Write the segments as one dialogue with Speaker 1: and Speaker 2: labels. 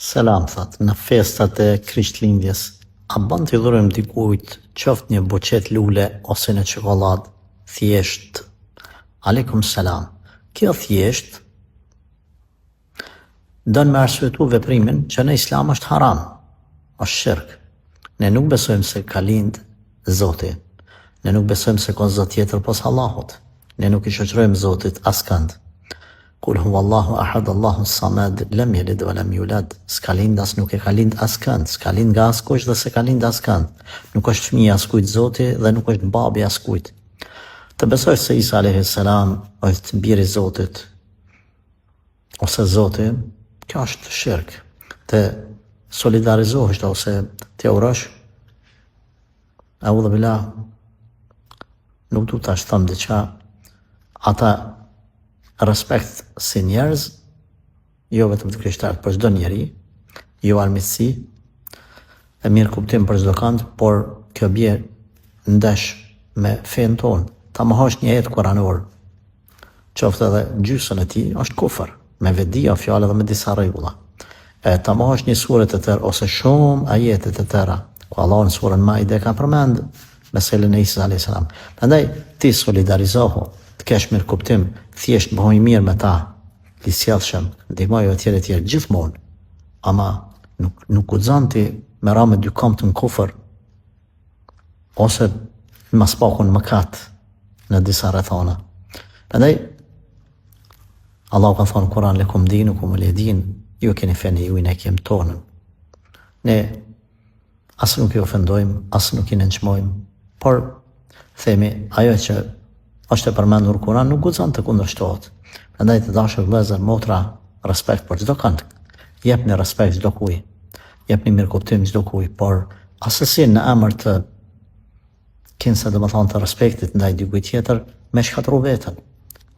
Speaker 1: Selam, thot, në festat e Krishtlindjes, a bën t'i dhurojmë dikujt qoftë një buqet lule ose në çokoladë, thjesht? Aleikum selam. Kjo thjesht dënë me arsyetu veprimin që në Islam është haram, është shirk. Ne nuk besojmë se ka lind Zoti. Ne nuk besojmë se ka Zot tjetër pos Allahut. Ne nuk i shoqërojmë Zotit askënd. Kul huwa Allahu ahad, Allahu samad, lam yalid wa lam yulad. S'ka lind as nuk e ka lind askënd, s'ka lind nga askush dhe s'ka lind askënd. Nuk është fëmijë askujt Zoti dhe nuk është babi askujt. Të besoj se Isa alayhi salam është biri i Zotit ose Zoti, kjo është shirk. Të solidarizohesh ose të urosh, audhu billah, nuk du të thëmë diqa, ata respekt si njerëz, jo vetëm të krishterët, për çdo njeri, jo armiqësi, e mirë kuptim për çdo kënd, por kjo bie ndesh me fen tonë. Ta mohosh një jetë kuranor, qoftë edhe gjysën e tij, është kufër, me vedia fjalë dhe me disa rregulla. Ta mohosh një sure të tërë ose shumë ajete të tëra, ku Allah në surën Maide ka përmend meselën e Isa alayhis salam. Prandaj ti solidarizohu, të kesh mirë kuptim, thjesht bëhoj mirë me ta, i sjellshëm, ndihmoj etj gjithmonë, ama nuk guxon ti me ra me dy këmbë në kufër ose mas pakun mëkat në disa rrethana. Prandaj Allah ka thonë Kur'an, lekum dinukum waliya din, ju keni feni ju, ne kem tonën. Ne asë nuk i ofendojmë, asë nuk i nënçmojmë, por themi ajo që është e përmendur Kur'an nuk guxon të kundërshtohet. Prandaj të dashur vëllezër, motra, respekt për çdo kënd. Jepni respekt çdo kujt. Jepni mirëkuptim çdo kujt, por asesi në emër të kinsa domethënë të respektit ndaj dikujt tjetër, me shkatërru veten.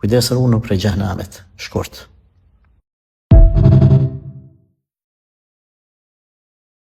Speaker 1: Kujdesër unë prej xhenemit, shkurt.